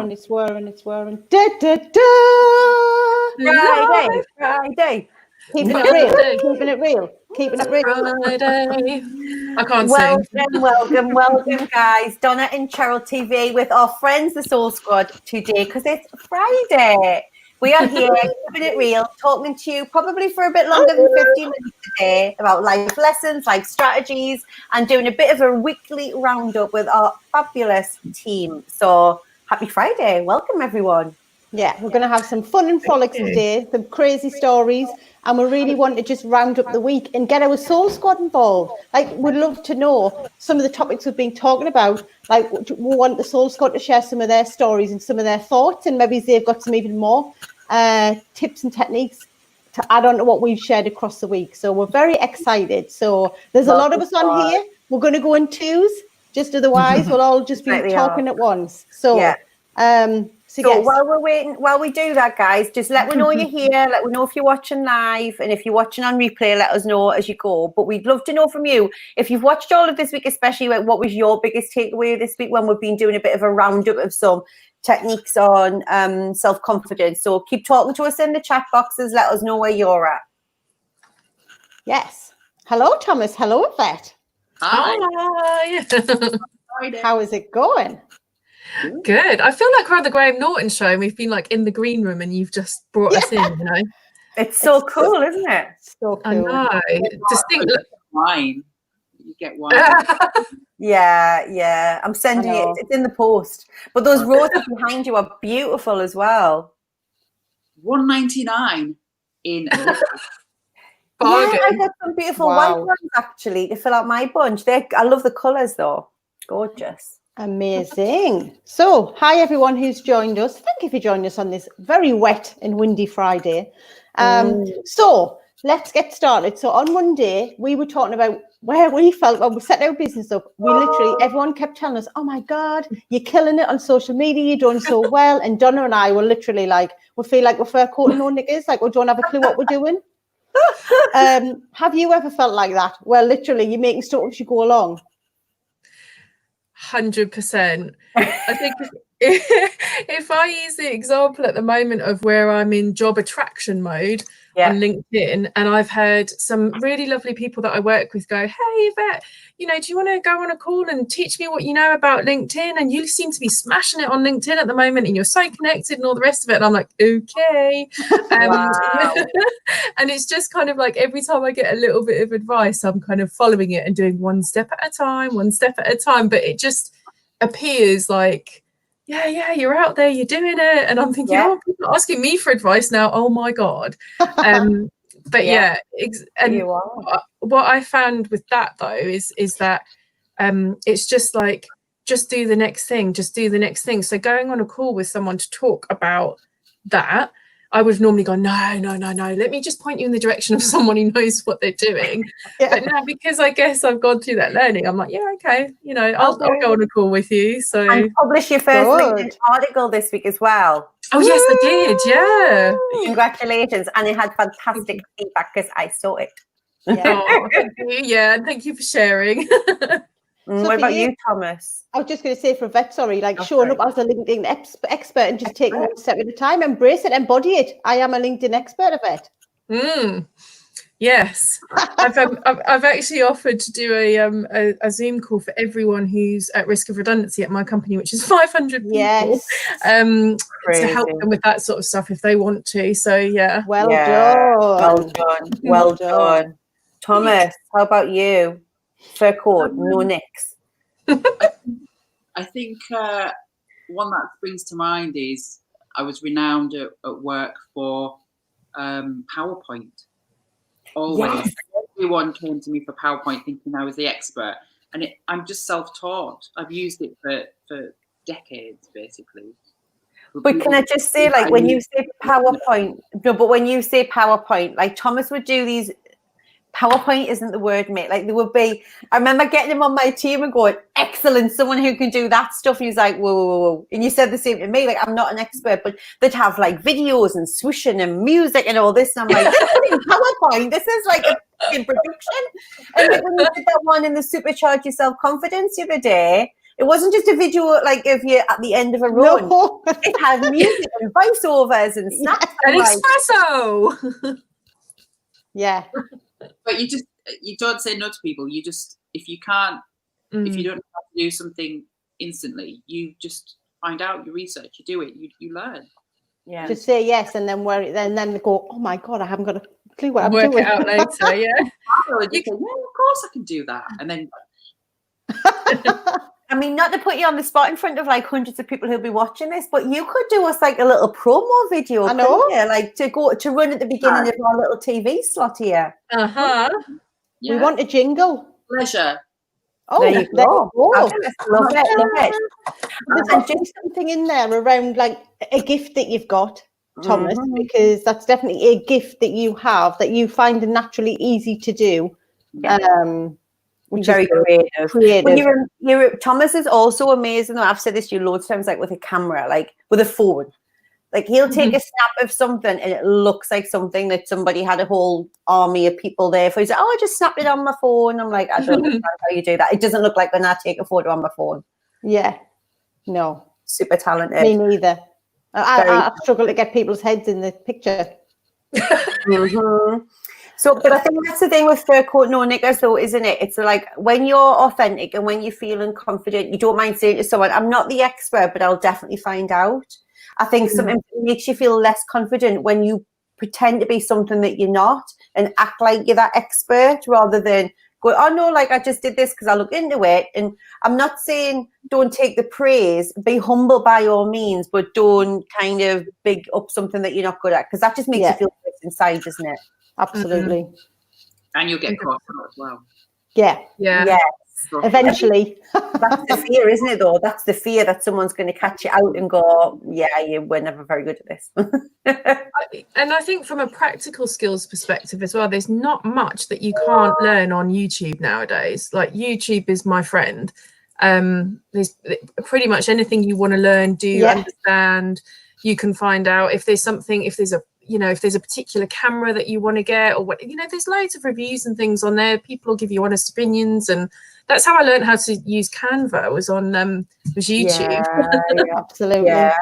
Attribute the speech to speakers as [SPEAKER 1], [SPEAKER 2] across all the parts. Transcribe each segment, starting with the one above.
[SPEAKER 1] And it's whirring. Da, da, da.
[SPEAKER 2] Friday.
[SPEAKER 1] Keeping it real.
[SPEAKER 3] Friday. I can't sing.
[SPEAKER 2] Welcome, guys. Donna and Cheryl TV with our friends, the Soul Squad, today because it's Friday. We are here, keeping it real, talking to you probably for a bit longer than 15 minutes today about life lessons, life strategies, and doing a bit of a weekly roundup with our fabulous team. So happy Friday. Welcome, everyone.
[SPEAKER 1] Yeah, we're going to have some fun and frolics today, some crazy stories, and we really want to just round up the week and get our Soul Squad involved. Like, we'd love to know some of the topics we've been talking about. Like, we want the Soul Squad to share some of their stories and some of their thoughts, and maybe they've got some even more tips and techniques to add on to what we've shared across the week. So we're very excited. So there's a lot of us on here. We're going to go in twos, just otherwise we'll all just be talking at once. So,
[SPEAKER 2] yeah. So while we're waiting, while we do that, guys, just let me know you're here. Let me know if you're watching live, and if you're watching on replay, let us know as you go. But we'd love to know from you if you've watched all of this week, especially what was your biggest takeaway this week when we've been doing a bit of a roundup of some techniques on self-confidence. So keep talking to us in the chat boxes. Let us know where you're at.
[SPEAKER 1] Yes. Hello, Thomas. Hello, Yvette.
[SPEAKER 3] Hi.
[SPEAKER 1] How is it going?
[SPEAKER 3] Good. I feel like we're on the Graham Norton show and we've been like in the green room and you've just brought us in, you know.
[SPEAKER 2] It's so cool, isn't it?
[SPEAKER 1] So cool.
[SPEAKER 3] I know. Distinct
[SPEAKER 4] wine. You get wine.
[SPEAKER 2] Yeah. I'm sending it. It's in the post. But those roses behind you are beautiful as well.
[SPEAKER 4] $1.99 in
[SPEAKER 2] Yeah, I got some beautiful white ones actually to fill out my bunch. I love the colours though. Gorgeous.
[SPEAKER 1] Amazing. So, hi everyone who's joined us. Thank you for joining us on this very wet and windy Friday. So, let's get started. So, on Monday, we were talking about where we felt when we set our business up. Everyone kept telling us, oh my God, you're killing it on social media. You're doing so well. And Donna and I were literally like, we feel like we're fur coat and no knickers, like we don't have a clue what we're doing. Have you ever felt like that? Well, literally, you're making stuff as you go along.
[SPEAKER 3] 100%. I think if I use the example at the moment of where I'm in job attraction mode on LinkedIn, and I've heard some really lovely people that I work with go, hey Yvette, do you want to go on a call and teach me what you know about LinkedIn? And you seem to be smashing it on LinkedIn at the moment and you're so connected and all the rest of it. And I'm like, okay.
[SPEAKER 2] Wow.
[SPEAKER 3] And it's just kind of like every time I get a little bit of advice, I'm kind of following it and doing one step at a time. But it just appears like, yeah, you're out there, you're doing it. And I'm thinking, oh, people are asking me for advice now. Oh my God. But what I found with that though is that it's just like, just do the next thing. So going on a call with someone to talk about that, I would normally go, no, let me just point you in the direction of someone who knows what they're doing. But now, because I guess I've gone through that learning, I'm like, yeah, okay, I'll go on a call with you. So
[SPEAKER 2] and publish your first LinkedIn article this week as well.
[SPEAKER 3] Oh yes, I did. Yeah,
[SPEAKER 2] congratulations. And it had fantastic feedback because I saw it.
[SPEAKER 3] Thank you. Yeah, and thank you for sharing.
[SPEAKER 2] So what about you, Thomas?
[SPEAKER 1] I was just going to say for Yvette, showing up as a LinkedIn expert and just taking one step at a time, embrace it, embody it. I am a LinkedIn expert, Yvette.
[SPEAKER 3] Yes, I've actually offered to do a Zoom call for everyone who's at risk of redundancy at my company, which is 500 people.
[SPEAKER 1] Yes.
[SPEAKER 3] To help them with that sort of stuff if they want to. So yeah.
[SPEAKER 1] Well done.
[SPEAKER 2] Thomas, how about you? Fur coat, no nicks.
[SPEAKER 4] I think one that springs to mind is I was renowned at work for PowerPoint. Always. Everyone came to me for PowerPoint thinking I was the expert. And I'm just self-taught. I've used it for decades, basically.
[SPEAKER 2] But can I just say, like, when you say PowerPoint, like Thomas would do these. PowerPoint isn't the word, mate. Like there would be, I remember getting him on my team and going, excellent, someone who can do that stuff. And he was like, whoa. And you said the same to me, like I'm not an expert, but they'd have like videos and swooshing and music and all this. And I'm like, PowerPoint, this is like a in production. And like when you did that one in the Supercharge Your Self-Confidence the other day, It wasn't just a video like of you at the end of a run.
[SPEAKER 1] No.
[SPEAKER 2] It had music and voiceovers and snaps.
[SPEAKER 3] An espresso.
[SPEAKER 1] Yeah.
[SPEAKER 4] But you don't say no to people. You just, if you can't, if you don't know how to do something instantly, you just find out, you research, you do it, you learn.
[SPEAKER 2] Yeah.
[SPEAKER 1] Just say yes, and then then go, oh my God, I haven't got a clue what I'm
[SPEAKER 3] Work
[SPEAKER 1] doing.
[SPEAKER 3] it out later, yeah.
[SPEAKER 4] You can, yeah, of course I can do that. And then
[SPEAKER 2] I mean, not to put you on the spot in front of like hundreds of people who'll be watching this, but you could do us like a little promo video,
[SPEAKER 1] I know.
[SPEAKER 2] couldn't you? Like to run at the beginning of our little TV slot here.
[SPEAKER 3] Uh-huh.
[SPEAKER 4] yeah,
[SPEAKER 1] We want a jingle.
[SPEAKER 4] pleasure.
[SPEAKER 1] Oh,
[SPEAKER 2] There you go.
[SPEAKER 1] Love
[SPEAKER 2] It.
[SPEAKER 1] There's actually something in there around like a gift that you've got, Thomas, because that's definitely a gift that you have that you find naturally easy to do. Which
[SPEAKER 2] Very
[SPEAKER 1] is
[SPEAKER 2] creative. When you're Thomas is also amazing. I've said this to you loads of times, like with a camera, like with a phone. Like he'll take a snap of something and it looks like something that somebody had a whole army of people there for. He's like, oh, I just snapped it on my phone. I'm like, I don't understand how you do that. It doesn't look like when I take a photo on my phone.
[SPEAKER 1] Yeah. No.
[SPEAKER 2] Super talented.
[SPEAKER 1] Me neither. I struggle to get people's heads in the picture.
[SPEAKER 2] So, but I think that's the thing with fur coat no knickers, though, isn't it? It's like when you're authentic and when you're feeling confident, you don't mind saying to someone, I'm not the expert, but I'll definitely find out. I think something makes you feel less confident when you pretend to be something that you're not and act like you're that expert rather than go, oh no, like I just did this because I looked into it. And I'm not saying don't take the praise, be humble by all means, but don't kind of big up something that you're not good at because that just makes you feel good inside, doesn't it?
[SPEAKER 1] Absolutely.
[SPEAKER 4] And you'll get caught out as well.
[SPEAKER 1] Yeah.
[SPEAKER 2] Yes.
[SPEAKER 1] Eventually.
[SPEAKER 2] That's the fear, isn't it, though? That's the fear that someone's going to catch you out and go, yeah, you were never very good at this.
[SPEAKER 3] And I think from a practical skills perspective as well, there's not much that you can't learn on YouTube nowadays. Like YouTube is my friend. There's pretty much anything you want to learn, understand, you can find out. If there's something, if there's a particular camera that you want to get or what, there's loads of reviews and things on there. People will give you honest opinions, and that's how I learned how to use Canva, was YouTube.
[SPEAKER 1] Yeah, absolutely.
[SPEAKER 2] Yeah.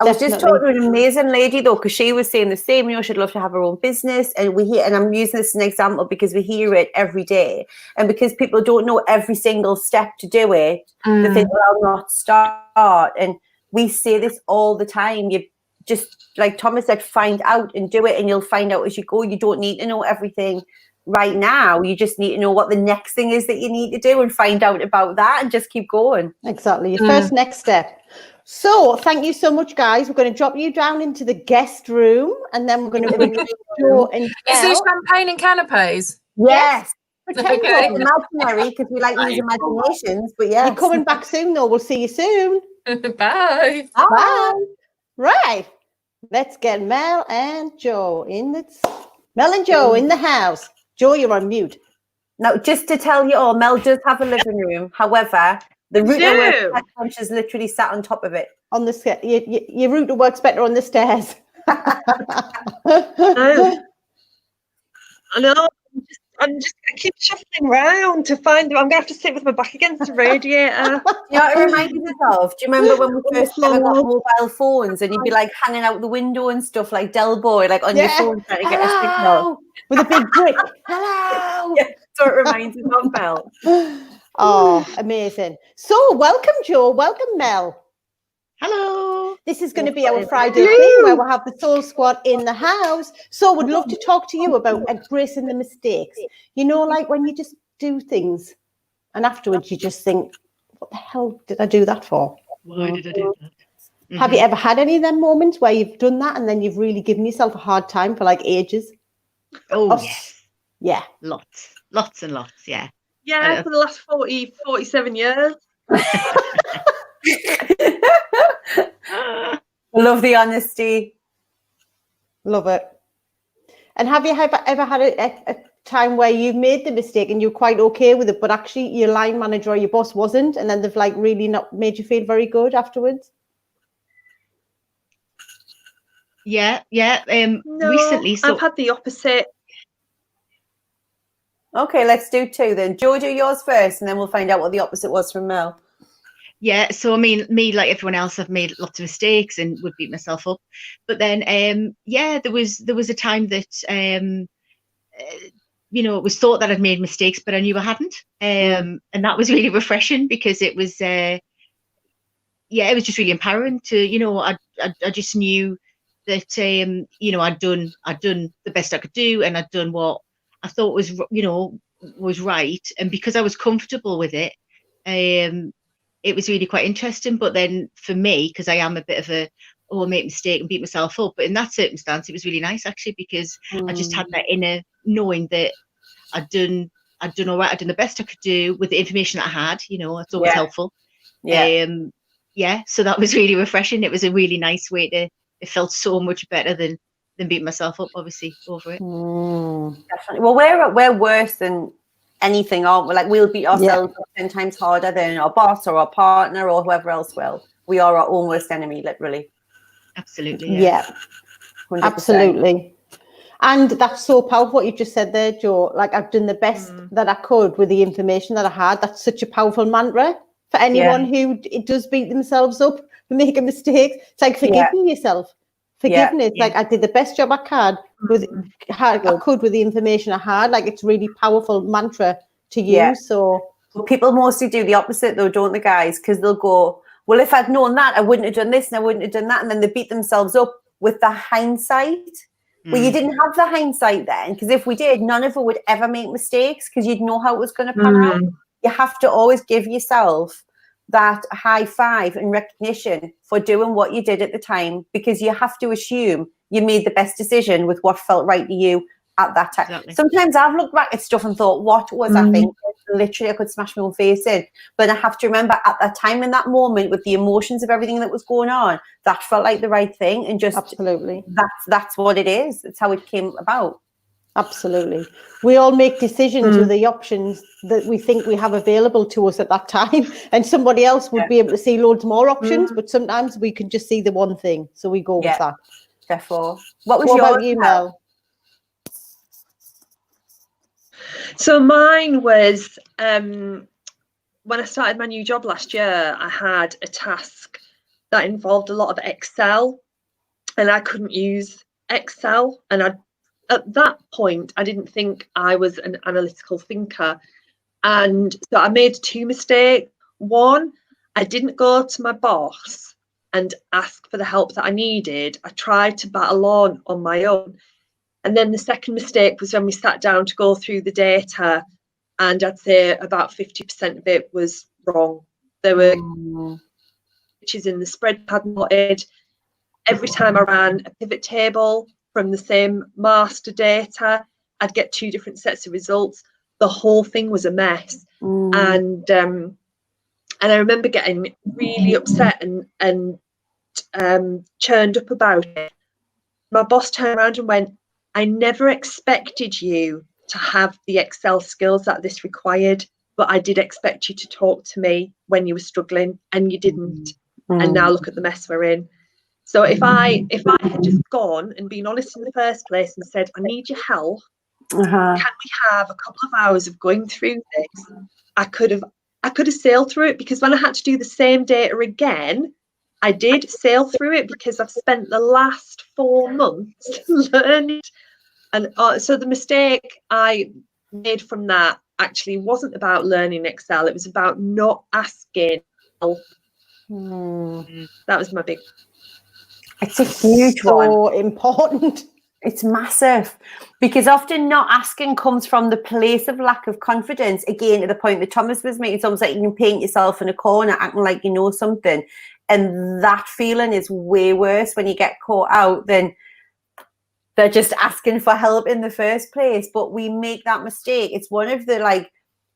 [SPEAKER 2] I was just talking to an amazing lady though, because she was saying the same, she'd love to have her own business, and and I'm using this as an example because we hear it every day, and because people don't know every single step to do it, they think, well, I'll not start. And we say this all the time. You just, like Thomas said, find out and do it, and you'll find out as you go. You don't need to know everything right now. You just need to know what the next thing is that you need to do and find out about that and just keep going.
[SPEAKER 1] Exactly. Your first next step. So thank you so much, guys. We're going to drop you down into the guest room, and then we're going to bring Joe and
[SPEAKER 3] Is there champagne and canapes?
[SPEAKER 2] Yes. Pretend
[SPEAKER 3] Okay.
[SPEAKER 2] it's imaginary because we like these imaginations, but yeah.
[SPEAKER 1] You're coming back soon, though. We'll see you soon.
[SPEAKER 3] Bye.
[SPEAKER 1] Bye. Right. Let's get Mel and Joe in the house. Joe, you're on mute.
[SPEAKER 2] Now, just to tell you all, Mel does have a living room. However, the router works is literally sat on top of it.
[SPEAKER 1] On the stairs. Your router works better on the stairs.
[SPEAKER 5] I know. I keep shuffling around to find. I'm going to have to sit with my back against the radiator.
[SPEAKER 2] You know what it reminds me of? Do you remember when we first ever got mobile phones and you'd be like hanging out the window and stuff like Del Boy, like on your phone trying to get a signal?
[SPEAKER 1] With a big brick. Hello.
[SPEAKER 2] Yeah, so it reminds me of Mel.
[SPEAKER 1] Oh, amazing. So welcome, Joe. Welcome, Mel.
[SPEAKER 5] Hello.
[SPEAKER 1] This is going to be our Friday thing where we'll have the Soul Squad in the house. So we'd love to talk to you about embracing the mistakes. Like when you just do things and afterwards you just think, what the hell did I do that for?
[SPEAKER 5] Why did I do that? Mm-hmm.
[SPEAKER 1] Have you ever had any of them moments where you've done that and then you've really given yourself a hard time for like ages?
[SPEAKER 5] Oh, yes.
[SPEAKER 1] Yeah.
[SPEAKER 5] Lots and lots, yeah.
[SPEAKER 6] Yeah, for the last 47 years.
[SPEAKER 2] Love the honesty.
[SPEAKER 1] Love it. And have you ever had a time where you've made the mistake and you're quite okay with it, but actually your line manager or your boss wasn't, and then they've like really not made you feel very good afterwards?
[SPEAKER 5] Yeah.
[SPEAKER 6] No,
[SPEAKER 5] recently,
[SPEAKER 6] I've had the opposite.
[SPEAKER 2] Okay, let's do two then. Joe, do yours first, and then we'll find out what the opposite was from Mel.
[SPEAKER 7] yeah, so I mean, me like everyone else, I've made lots of mistakes and would beat myself up. But then, yeah, there was a time that you know, it was thought that I'd made mistakes, but I knew I hadn't. And that was really refreshing because it was, yeah, it was just really empowering to, you know, I just knew that, you know, I'd done the best I could do, and I'd done what I thought was, you know, was right. And because I was comfortable with it, it was really quite interesting. But then for me, because I am a bit of a, I make a mistake and beat myself up. But in that circumstance, it was really nice actually, because I just had that inner knowing that I'd done all right. I'd done the best I could do with the information that I had. You know, it's always helpful. Yeah. So that was really refreshing. It was a really nice way to. It felt so much better than beating myself up, obviously, over it.
[SPEAKER 2] Definitely. Well, we're worse than anything, aren't we? Like, we'll beat ourselves up 10 times harder than our boss or our partner or whoever else will. We are our own worst enemy, literally.
[SPEAKER 7] Absolutely.
[SPEAKER 1] Yeah.
[SPEAKER 2] 100%.
[SPEAKER 1] Absolutely. And that's so powerful what you just said there, Joe. Like, I've done the best that I could with the information that I had. That's such a powerful mantra for anyone who does beat themselves up for making mistakes. It's like forgiving yourself. Forgiveness. Like, I did the best job I could with the information I had. Like, it's really powerful mantra to use. So
[SPEAKER 2] people mostly do the opposite though, don't they, guys? Because they'll go, well, if I'd known that, I wouldn't have done this and I wouldn't have done that. And then they beat themselves up with the hindsight. Well, you didn't have the hindsight then, because if we did, none of us would ever make mistakes because you'd know how it was going to pan out. You have to always give yourself that high five and recognition for doing what you did at the time, because you have to assume you made the best decision with what felt right to you at that time. Exactly. Sometimes I've looked back at stuff and thought, what was I thinking? Literally, I could smash my own face in. But I have to remember at that time, in that moment, with the emotions of everything that was going on, that felt like the right thing. And just
[SPEAKER 1] absolutely,
[SPEAKER 2] that's what it is. It's how it came about.
[SPEAKER 1] Absolutely. We all make decisions with the options that we think we have available to us at that time. And somebody else would be able to see loads more options, but sometimes we can just see the one thing. So we go with that.
[SPEAKER 2] Therefore, what
[SPEAKER 1] about you, Mel?
[SPEAKER 6] So mine was when I started my new job last year, I had a task that involved a lot of Excel, and I couldn't use Excel. And at that point, I didn't think I was an analytical thinker. And so I made two mistakes. One, I didn't go to my boss and ask for the help that I needed. I tried to battle on my own. And then the second mistake was when we sat down to go through the data, and I'd say about 50% of it was wrong. There were which in the spread had noted. Every time I ran a pivot table from the same master data, I'd get two different sets of results. The whole thing was a mess. And I remember getting really upset and churned up about it. My boss turned around and went, I never expected you to have the Excel skills that this required, but I did expect you to talk to me when you were struggling, and you didn't. And now look at the mess we're in. So if I had just gone and been honest in the first place and said, I need your help, can we have a couple of hours of going through this? I could have sailed through it, because when I had to do the same data again, I did sail through it because I've spent the last 4 months learning. And so the mistake I made from that actually wasn't about learning Excel. It was about not asking help. That was my big.
[SPEAKER 2] It's a huge one.
[SPEAKER 1] So important.
[SPEAKER 2] It's massive, because often not asking comes from the place of lack of confidence. Again, to the point that Thomas was making, it's almost like you can paint yourself in a corner acting like you know something. And that feeling is way worse when you get caught out than they're just asking for help in the first place. But we make that mistake. It's one of the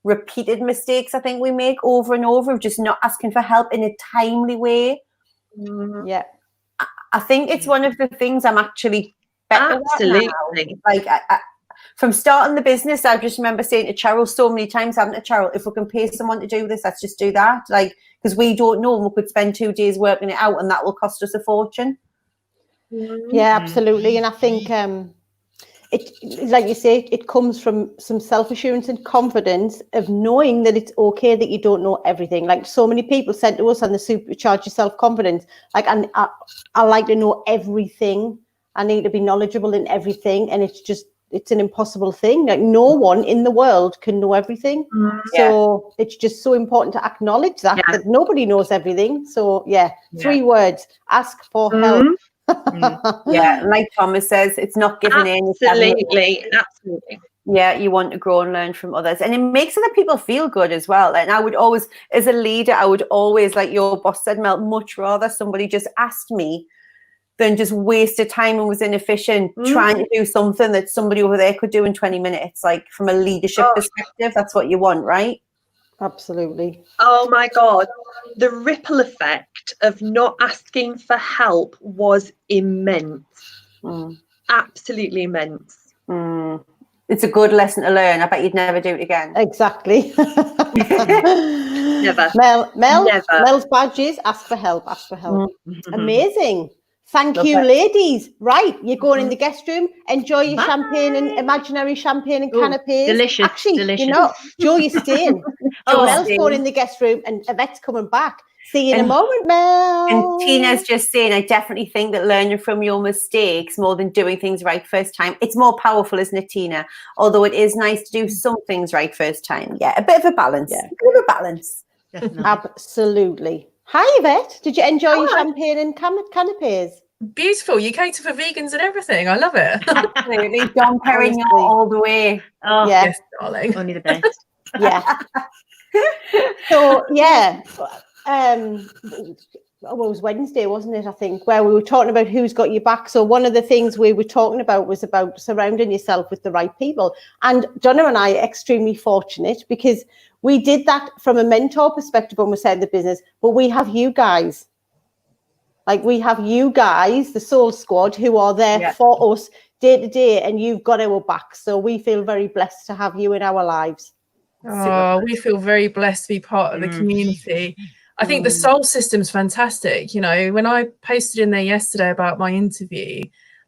[SPEAKER 2] repeated mistakes I think we make over and over, of just not asking for help in a timely way.
[SPEAKER 1] Yeah.
[SPEAKER 2] I think it's one of the things I'm actually better
[SPEAKER 6] Absolutely.
[SPEAKER 2] At now. I, from starting the business, I just remember saying to Cheryl so many times, haven't I, Cheryl, if we can pay someone to do this, let's just do that. Because we don't know, we could spend 2 days working it out, and that will cost us a fortune.
[SPEAKER 1] Yeah, absolutely. And I think it, like you say, it comes from some self-assurance and confidence of knowing that it's okay that you don't know everything. Like so many people said to us on the Supercharge Your Self-Confidence, like, I like to know everything. I need to be knowledgeable in everything. And it's an impossible thing. Like no one in the world can know everything. So it's just so important to acknowledge that nobody knows everything. So 3 words, ask for help.
[SPEAKER 2] Like Thomas says, it's not giving in.
[SPEAKER 6] Absolutely.
[SPEAKER 2] Yeah, you want to grow and learn from others, and it makes other people feel good as well. And I would always, as a leader, I would always, like your boss said, Mel, much rather somebody just asked me than just wasted time and was inefficient trying to do something that somebody over there could do in 20 minutes. Like from a leadership perspective, that's what you want, right?
[SPEAKER 1] Absolutely.
[SPEAKER 6] Oh my God. The ripple effect of not asking for help was immense. Absolutely immense.
[SPEAKER 2] It's a good lesson to learn. I bet you'd never do it again.
[SPEAKER 1] Exactly.
[SPEAKER 6] Never.
[SPEAKER 1] Mel's badge is ask for help, ask for help. Amazing. Thank you, ladies. Right, you're going in the guest room. Enjoy your champagne and imaginary champagne and canapes.
[SPEAKER 7] Delicious.
[SPEAKER 1] Actually,
[SPEAKER 7] delicious.
[SPEAKER 1] you know, Joe, you're staying. Mel's going in the guest room and Yvette's coming back. See you in a moment, Mel.
[SPEAKER 2] And Tina's just saying, I definitely think that learning from your mistakes more than doing things right first time, it's more powerful, isn't it, Tina? Although it is nice to do some things right first time. Yeah, a bit of a balance.
[SPEAKER 1] Yeah.
[SPEAKER 2] A bit of a balance.
[SPEAKER 7] Definitely.
[SPEAKER 1] Absolutely. Hi, Yvette. Did you enjoy your champagne and canapes?
[SPEAKER 3] Beautiful. You cater for vegans and everything. I love it.
[SPEAKER 2] Absolutely. Dom Perignon all the way.
[SPEAKER 7] Oh,
[SPEAKER 3] Yes, darling.
[SPEAKER 7] only the best.
[SPEAKER 1] Yeah. So, it was Wednesday, wasn't it, I think, where we were talking about who's got your back. So one of the things we were talking about was about surrounding yourself with the right people. And Donna and I are extremely fortunate because we did that from a mentor perspective when we started the business, but we have you guys. Like we have you guys, the Soul Squad, who are there for us day to day, and you've got our back. So we feel very blessed to have you in our lives.
[SPEAKER 3] Oh, we feel very blessed to be part of the community. I think the soul system's fantastic. You know, when I posted in there yesterday about my interview,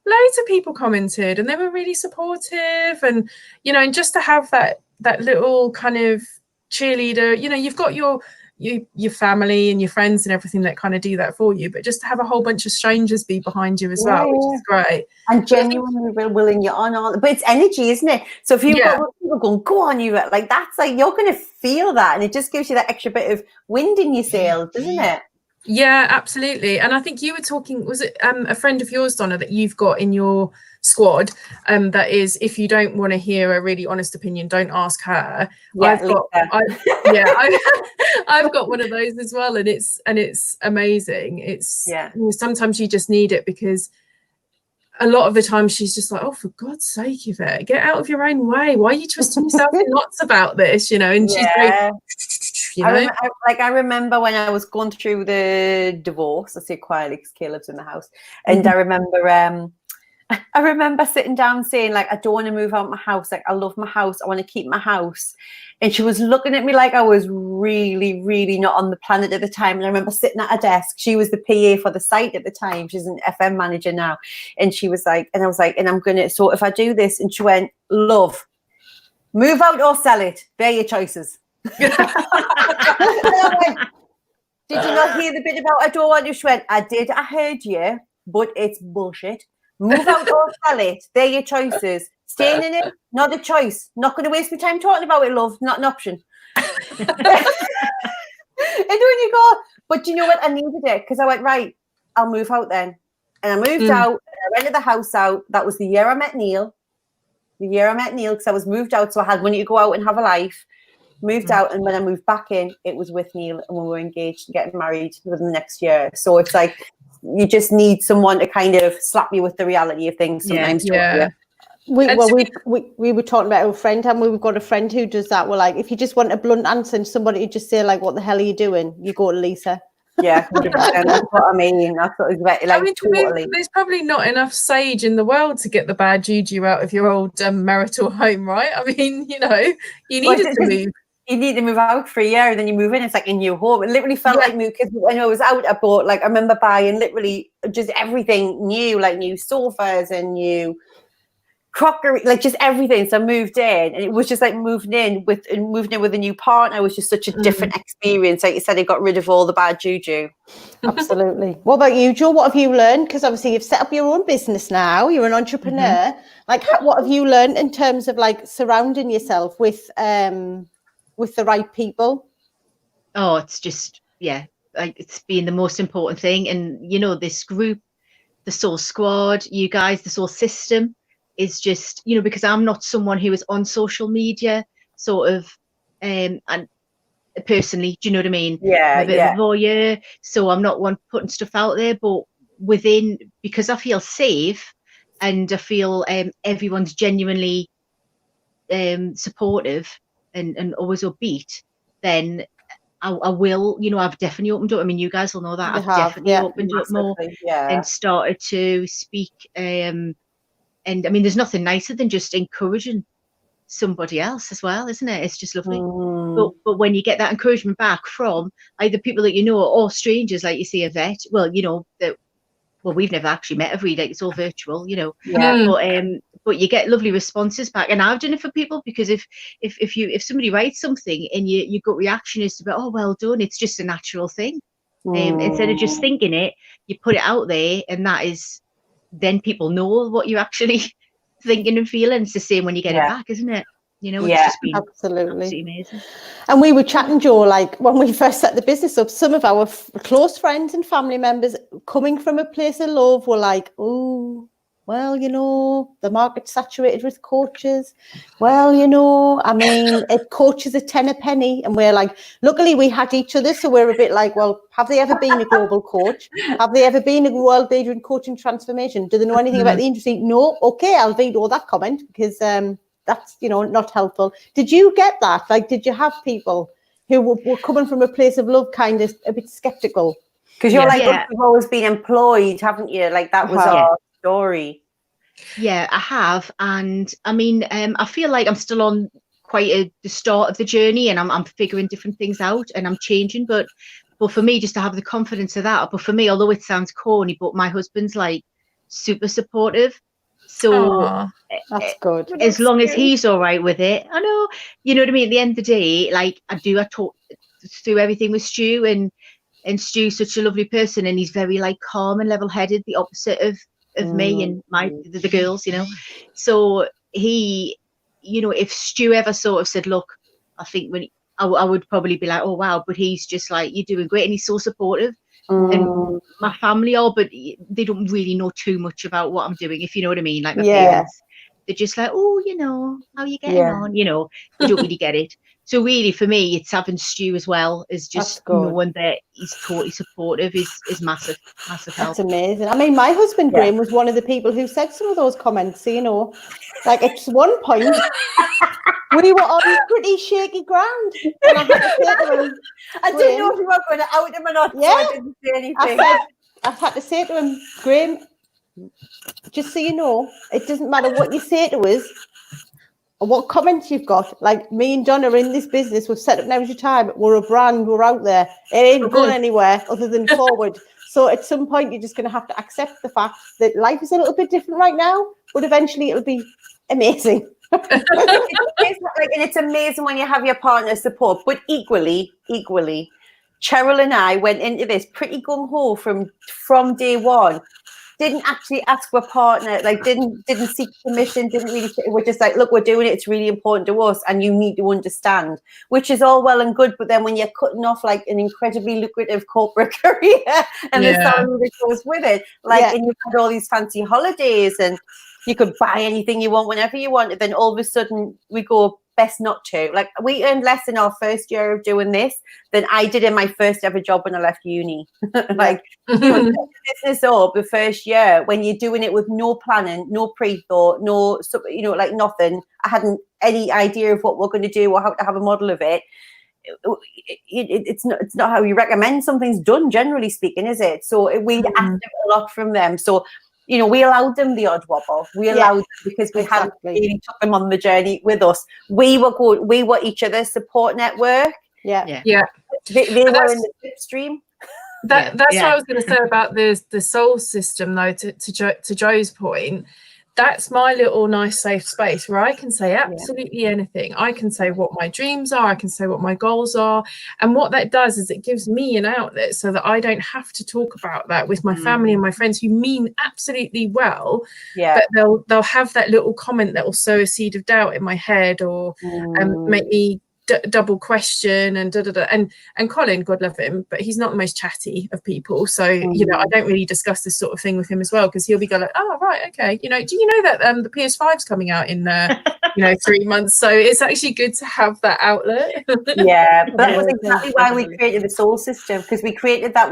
[SPEAKER 3] loads of people commented and they were really supportive. And, you know, and just to have that little kind of cheerleader, you know, you've got your family and your friends and everything that kind of do that for you, but just to have a whole bunch of strangers be behind you as well, which is great.
[SPEAKER 2] And genuinely willing you on all, but it's energy, isn't it? So if you've got people going, go on, you like that's like you're going to feel that, and it just gives you that extra bit of wind in your sails, doesn't it?
[SPEAKER 3] Yeah, absolutely. And I think you were talking, was it a friend of yours, Donna, that you've got in your squad, that is, if you don't want to hear a really honest opinion, don't ask her. I've got one of those as well, and it's amazing. It's sometimes you just need it, because a lot of the time she's just like, oh, for God's sake, Yvette, get out of your own way. Why are you twisting yourself in knots about this? You know, and she's very, you know.
[SPEAKER 2] I remember when I was going through the divorce, I say quietly because Caleb's in the house, and I remember sitting down saying, like, I don't want to move out of my house. Like, I love my house. I want to keep my house. And she was looking at me like I was really, really not on the planet at the time. And I remember sitting at her desk. She was the PA for the site at the time. She's an FM manager now. And she was like, and I was like, and I'm going to, so if I do this, and she went, love, move out or sell it. They're your choices. And I went, did you not hear the bit about I don't want you? She went, I did. I heard you, but it's bullshit. Move out or sell it. They're your choices. Staying in it, not a choice. Not going to waste my time talking about it, love. Not an option. And when you go, but you know what? I needed it, because I went, right, I'll move out then. And I moved out. And I rented the house out. That was the year I met Neil. Because I was moved out, so I had money to go out and have a life. Moved out, and when I moved back in, it was with Neil, and we were engaged and getting married within the next year. So it's like, you just need someone to kind of slap you with the reality of things sometimes.
[SPEAKER 1] We were talking about our friend, and we've got a friend who does that. We're like, if you just want a blunt answer and somebody to just say, like, what the hell are you doing? You go to Lisa.
[SPEAKER 2] Yeah, 100%. That's what I mean. That's what exactly. Like,
[SPEAKER 3] I mean,
[SPEAKER 2] totally.
[SPEAKER 3] there's probably not enough sage in the world to get the bad juju out of your old marital home, right? I mean, you know, you needed to move.
[SPEAKER 2] You need to move out for a year, and then you move in. It's like a new home. It literally felt like new. Because when I was out, I bought, like, I remember buying literally just everything new, like new sofas and new crockery, like just everything. So I moved in, and it was just like moving in with a new partner was just such a different experience. Like you said, it got rid of all the bad juju.
[SPEAKER 1] Absolutely. What about you, Joe? What have you learned? Because obviously you've set up your own business now. You're an entrepreneur. Like, what have you learned in terms of like surrounding yourself with the right people?
[SPEAKER 7] Oh, it's just, yeah, like it's been the most important thing. And, you know, this group, the Soul Squad, you guys, the Soul System is just, you know, because I'm not someone who is on social media sort of, and personally, do you know what I mean?
[SPEAKER 2] Yeah,
[SPEAKER 7] I'm a bit of a voyeur, so I'm not one putting stuff out there, but within, because I feel safe and I feel everyone's genuinely supportive and always upbeat, then I will, you know, I've definitely opened up. I mean, you guys will know that I've definitely opened up more and started to speak. And I mean, there's nothing nicer than just encouraging somebody else as well, isn't it? It's just lovely. But when you get that encouragement back from either people that you know or strangers, like you see Yvette, well, you know, that, well, we've never actually met every day, it's all virtual, you know. But you get lovely responses back, and I've done it for people, because if somebody writes something and your gut reaction is to be, oh, well done, it's just a natural thing. Instead of just thinking it, you put it out there, and that is, then people know what you're actually thinking and feeling. It's the same when you get it back, isn't it? You know, it's just been absolutely amazing.
[SPEAKER 1] And we were chatting, Joe, like when we first set the business up, some of our close friends and family members coming from a place of love were like, oh, well, you know, the market's saturated with coaches. Well, you know, I mean, it coaches a 10 a penny. And we're like, luckily we had each other. So we're a bit like, well, have they ever been a global coach? Have they ever been a world leader in coaching transformation? Do they know anything about the industry? No. Okay, I'll veto that comment, because that's, you know, not helpful. Did you get that? Like, did you have people who were coming from a place of love, kind of a bit skeptical?
[SPEAKER 2] Because you're you've always been employed, haven't you? Like, that was our story.
[SPEAKER 7] Yeah, I have. And I mean, I feel like I'm still on quite the start of the journey, and I'm figuring different things out, and I'm changing. But for me, just to have the confidence of that. But for me, although it sounds corny, but my husband's like super supportive. So
[SPEAKER 1] that's good.
[SPEAKER 7] As long as he's all right with it, I know, you know what I mean? At the end of the day, like I talk through everything with Stu, and Stu's such a lovely person, and he's very like calm and level-headed, the opposite of me and the girls, you know. So he, you know, if Stu ever sort of said, look, I think I would probably be like, oh wow, but he's just like, you're doing great, and he's so supportive. And my family are, but they don't really know too much about what I'm doing, if you know what I mean. Like my parents, they're just like, oh, you know, how are you getting on? You know, they don't really get it. So really, for me, it's having Stu as well, is just knowing that he's totally supportive is massive, massive help.
[SPEAKER 1] That's amazing. I mean, my husband, Graham, was one of the people who said some of those comments, you know, like at one point, we were on pretty shaky ground. And I had to say to him,
[SPEAKER 2] I didn't know if you were going to out him or not, so I didn't say anything.
[SPEAKER 1] I had to say to him, Graham, just so you know, it doesn't matter what you say to us or what comments you've got. Like, me and John are in this business. We've set up Now's Your Time. We're a brand. We're out there. It ain't going anywhere other than forward. So at some point, you're just going to have to accept the fact that life is a little bit different right now, but eventually it'll be amazing.
[SPEAKER 2] And it's amazing when you have your partner's support, but equally, Cheryl and I went into this pretty gung-ho from day one. Didn't actually ask for a partner, like didn't seek permission, we're just like, look, we're doing it, it's really important to us, and you need to understand, which is all well and good, but then when you're cutting off like an incredibly lucrative corporate career and the salary that goes with it, like, and you've had all these fancy holidays and you could buy anything you want whenever you want, and then all of a sudden we go, best not to. Like, we earned less in our first year of doing this than I did in my first ever job when I left uni. Like, you know, business up the first year when you're doing it with no planning, no pre-thought, no, you know, like nothing. I hadn't any idea of what we're going to do or how to have a model of it. It's not how you recommend something's done, generally speaking, is it? So we asked a lot from them. So, you know, we allowed them the odd wobble. We allowed them because we hadn't really took them on the journey with us. We were each other's support network. They were in the slipstream.
[SPEAKER 3] That's what I was going to say about the soul system, though. To Joe's point, that's my little nice safe space where I can say absolutely anything. I can say what my dreams are. I can say what my goals are. And what that does is it gives me an outlet so that I don't have to talk about that with my family and my friends who mean absolutely well.
[SPEAKER 2] Yeah.
[SPEAKER 3] But they'll have that little comment that will sow a seed of doubt in my head or make me double question and and Colin, God love him, but he's not the most chatty of people, so you know, I don't really discuss this sort of thing with him as well, because he'll be going like, oh right, okay, you know, do you know that the PS5's coming out in 3 months, so it's actually good to have that outlet.
[SPEAKER 2] Yeah, but that was exactly why we created the soul system, because we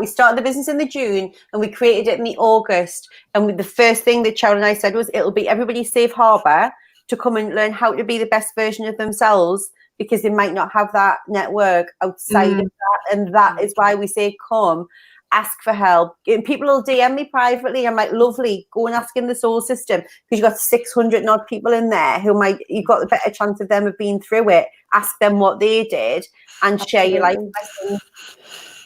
[SPEAKER 2] started the business in the June and we created it in the August, and the first thing that Cheryl and I said was it'll be everybody's safe harbour to come and learn how to be the best version of themselves, because they might not have that network outside of that. And that is why we say, come, ask for help. People will DM me privately. I'm like, lovely, go and ask in the soul system, because you've got 600 odd people in there who you've got a better chance of them of being through it. Ask them what they did and share your life lessons.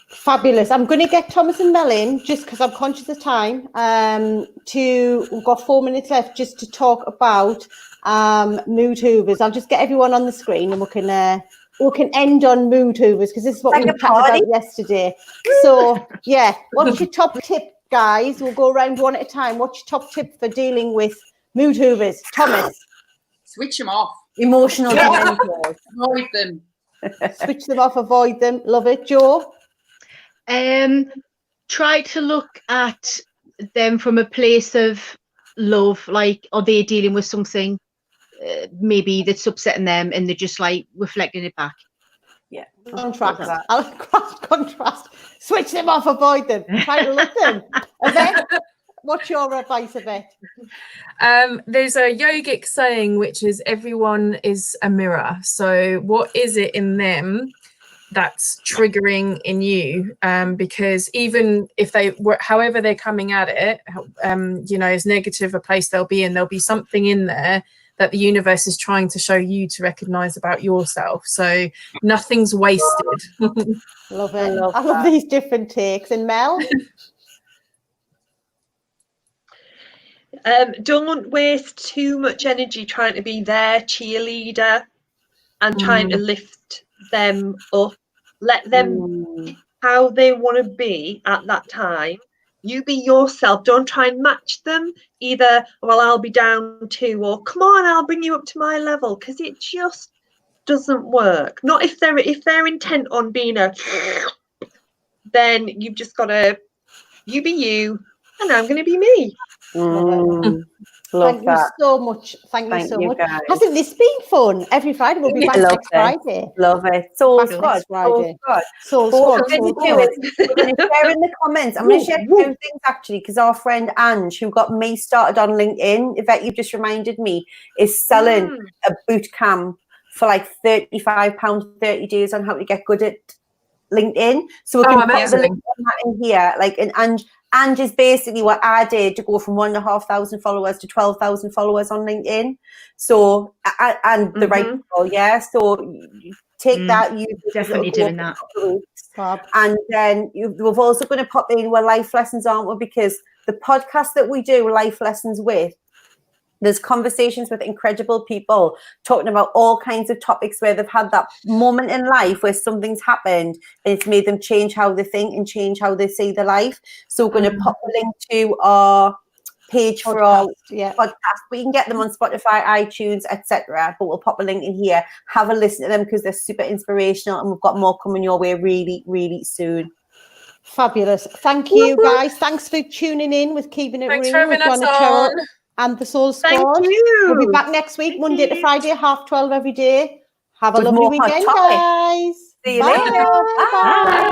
[SPEAKER 1] Fabulous. I'm going to get Thomas and Mel in, just because I'm conscious of time, we've got 4 minutes left just to talk about mood hoovers. I'll just get everyone on the screen and we can end on mood hoovers, because this is what we chatted about yesterday. So yeah, what's your top tip, guys? We'll go around one at a time. What's your top tip for dealing with mood hoovers? Thomas?
[SPEAKER 4] Switch them off.
[SPEAKER 2] Emotional dementors.
[SPEAKER 4] Avoid them.
[SPEAKER 1] Switch them off, avoid them. Love it. Joe?
[SPEAKER 7] Try to look at them from a place of love, like, are they dealing with something maybe that's upsetting them, and they're just like reflecting it back.
[SPEAKER 2] Yeah.
[SPEAKER 1] Contrast. Switch them off, avoid them. Try to love them. Yvette, what's your advice, Yvette?
[SPEAKER 3] There's a yogic saying, which is everyone is a mirror. So what is it in them that's triggering in you? Because even if they were, however they're coming at it, you know, as negative a place they'll be in, there'll be something in there that the universe is trying to show you to recognize about yourself. So nothing's wasted.
[SPEAKER 1] Love it. I love these different takes. And Mel?
[SPEAKER 6] Don't waste too much energy trying to be their cheerleader and trying to lift them up. Let them be how they want to be at that time. You be yourself. Don't try and match them. Either, well, I'll be down too, or come on, I'll bring you up to my level, because it just doesn't work. Not if they're intent on being then you've just got to, you be you, and I'm going to be me.
[SPEAKER 2] Love
[SPEAKER 1] Thank
[SPEAKER 2] that.
[SPEAKER 1] you so much. Thank you so much.
[SPEAKER 2] Guys.
[SPEAKER 1] Hasn't this been fun? Every Friday we'll be back next Friday.
[SPEAKER 2] Love it. Soul Squad.
[SPEAKER 1] Soul
[SPEAKER 2] Squad.
[SPEAKER 1] Squad.
[SPEAKER 2] We're going to share in the comments. I'm going to share 2 things actually, because our friend Ange, who got me started on LinkedIn, Yvette, you've just reminded me, is selling a boot camp for like £35, 30 days on how to get good at LinkedIn. So we can put the link on that in here. Like, and Ange is basically what I did to go from 1,500 followers to 12,000 followers on LinkedIn. So, and the right people, yeah. So take that. You
[SPEAKER 7] definitely doing that.
[SPEAKER 2] And then we're also going to pop in where life lessons, aren't we? Because the podcast that we do, Life Lessons with, there's conversations with incredible people talking about all kinds of topics where they've had that moment in life where something's happened and it's made them change how they think and change how they see their life. So we're going to pop a link to our page for our podcast. We can get them on Spotify, iTunes, etc. But we'll pop a link in here. Have a listen to them, because they're super inspirational, and we've got more coming your way really, really soon.
[SPEAKER 1] Fabulous. Thank you, guys. Thanks for tuning in with Keeping It
[SPEAKER 3] Thanks
[SPEAKER 1] Real.
[SPEAKER 3] for having us on.
[SPEAKER 1] And the Soul Squad.
[SPEAKER 6] Thank you.
[SPEAKER 1] We'll be back next week, Monday to Friday, 12:30 every day. Have a lovely weekend, guys.
[SPEAKER 2] See you later.
[SPEAKER 1] Bye.